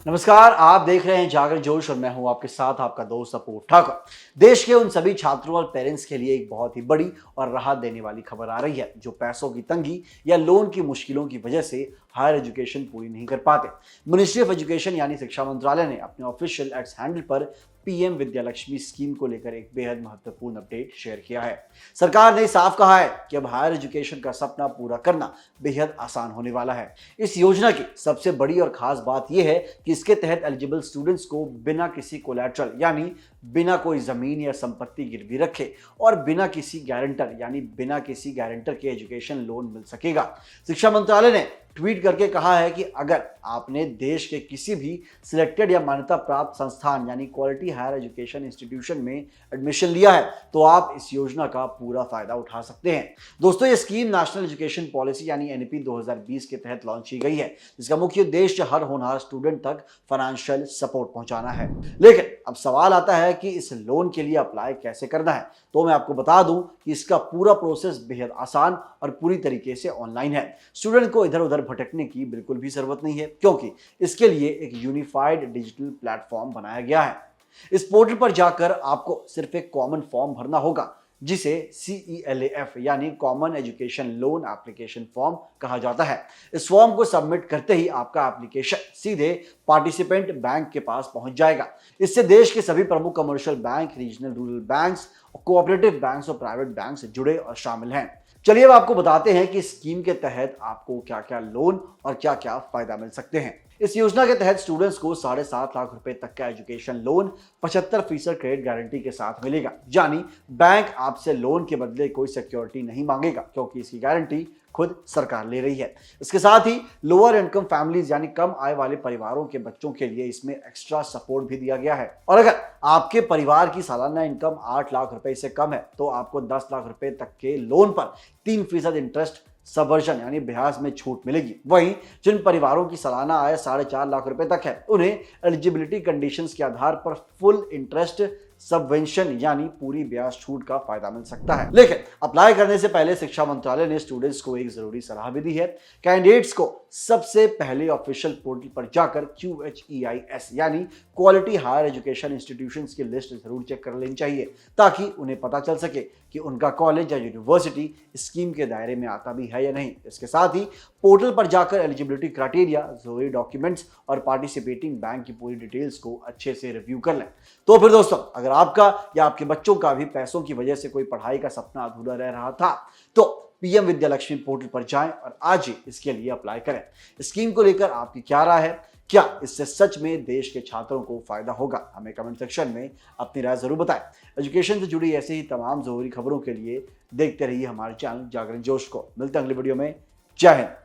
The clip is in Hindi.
नमस्कार, आप देख रहे हैं जागरण जोश और मैं हूं आपके साथ आपका दोस्त अपूर्व ठाकुर। देश के उन सभी छात्रों और पेरेंट्स के लिए एक बहुत ही बड़ी और राहत देने वाली खबर आ रही है जो पैसों की तंगी या लोन की मुश्किलों की वजह से हायर एजुकेशन पूरी नहीं कर पाते। मिनिस्ट्री ऑफ एजुकेशन यानी शिक्षा मंत्रालय ने अपने ऑफिशियल एक्स हैंडल पर पीएम विद्यालक्ष्मी स्कीम को लेकर एक बेहद महत्वपूर्ण अपडेट शेयर किया है। सरकार ने साफ कहा है कि अब हायर एजुकेशन का सपना पूरा करना बेहद आसान होने वाला है। इस योजना की सबसे बड़ी और खास बात यह है कि इसके तहत एलिजिबल स्टूडेंट्स को बिना किसी कोलैटरल यानी बिना कोई जमीन या संपत्ति गिरवी रखे और बिना किसी गारंटर यानी बिना किसी गारंटर के एजुकेशन लोन मिल सकेगा। शिक्षा मंत्रालय ने ट्वीट करके कहा है कि अगर आपने देश के किसी भी सिलेक्टेड या मान्यता प्राप्त संस्थान यानी क्वालिटी हायर एजुकेशन इंस्टीट्यूशन में एडमिशन लिया है तो आप इस योजना का पूरा फायदा उठा सकते हैं। दोस्तों, ये स्कीम नेशनल एजुकेशन पॉलिसी यानी एनईपी 2020 के तहत लॉन्च की गई है, जिसका मुख्य उद्देश्य हर होनहार स्टूडेंट तक फाइनेंशियल सपोर्ट पहुंचाना है। लेकिन अब सवाल आता है कि इस लोन के लिए अप्लाई कैसे करना है। तो मैं आपको बता दूं कि इसका पूरा प्रोसेस बेहद आसान और पूरी तरीके से ऑनलाइन है। स्टूडेंट को इधर उधर भटकने की बिल्कुल भी जरूरत नहीं है, क्योंकि इसके लिए एक यूनिफाइड डिजिटल प्लेटफॉर्म बनाया गया है। इस पोर्टल पर जाकर आपको सिर्फ एक कॉमन फॉर्म भरना होगा जिसे CELAF यानी common education loan application form कहा जाता है। इस फॉर्म को सबमिट करते ही आपका एप्लीकेशन सीधे पार्टिसिपेंट बैंक के पास पहुंच जाएगा। इससे देश के सभी प्रमुख commercial bank, regional rural banks, cooperative banks और प्राइवेट बैंक से जुड़े और शामिल हैं। चलिए अब आपको बताते हैं कि इस स्कीम के तहत आपको क्या क्या लोन और क्या क्या फायदा मिल सकते हैं। इस योजना के तहत स्टूडेंट्स को 7.5 लाख रुपए तक का एजुकेशन लोन 75% क्रेडिट गारंटी के साथ मिलेगा। यानी बैंक आपसे लोन के बदले कोई सिक्योरिटी नहीं मांगेगा, क्योंकि इसकी गारंटी खुद सरकार ले रही है। इसके साथ ही लोअर इनकम फैमिलीज यानी कम आय वाले परिवारों के बच्चों के लिए इसमें एक्स्ट्रा सपोर्ट भी दिया गया है। और अगर आपके परिवार की सालाना इनकम 8 लाख रुपए से कम है तो आपको 10 लाख रुपए तक के लोन पर 3% इंटरेस्ट सबवर्जन यानी ब्याज में छूट मिलेगी। वहीं जिन परिवारों की सालाना आय 4.5 लाख रुपए तक है उन्हें एलिजिबिलिटी कंडीशंस के आधार पर फुल इंटरेस्ट सबवेंशन यानी पूरी ब्याज छूट का फायदा मिल सकता है। लेकिन अप्लाई करने से पहले शिक्षा मंत्रालय ने स्टूडेंट्स को एक जरूरी सलाह भी दी है। कैंडिडेट्स को सबसे पहले ऑफिशियल पोर्टल पर जाकर QHEIS यानी क्वालिटी हायर एजुकेशन इंस्टीट्यूशंस की लिस्ट जरूर चेक कर लेनी चाहिए, ताकि उन्हें पता चल सके कि उनका कॉलेज या यूनिवर्सिटी स्कीम के दायरे में आता भी है या नहीं। इसके साथ ही पोर्टल पर जाकर एलिजिबिलिटी क्राइटेरिया, जरूरी डॉक्यूमेंट्स और पार्टिसिपेटिंग बैंक की पूरी डिटेल्स को अच्छे से रिव्यू कर लें। तो फिर दोस्तों, अगर आपका या आपके बच्चों का भी पैसों की वजह से कोई पढ़ाई का सपना अधूरा रह रहा था तो पीएम विद्यालक्ष्मी पोर्टल पर जाएं और आज ही इसके लिए अप्लाई करें। स्कीम को लेकर आपकी क्या राय है? क्या इससे सच में देश के छात्रों को फायदा होगा? हमें कमेंट सेक्शन में अपनी राय जरूर बताएं। एजुकेशन से जुड़ी ऐसे ही तमाम जरूरी खबरों के लिए देखते रहिए हमारे चैनल जागरण जोश को। मिलते हैं अगली वीडियो में। जय हिंद।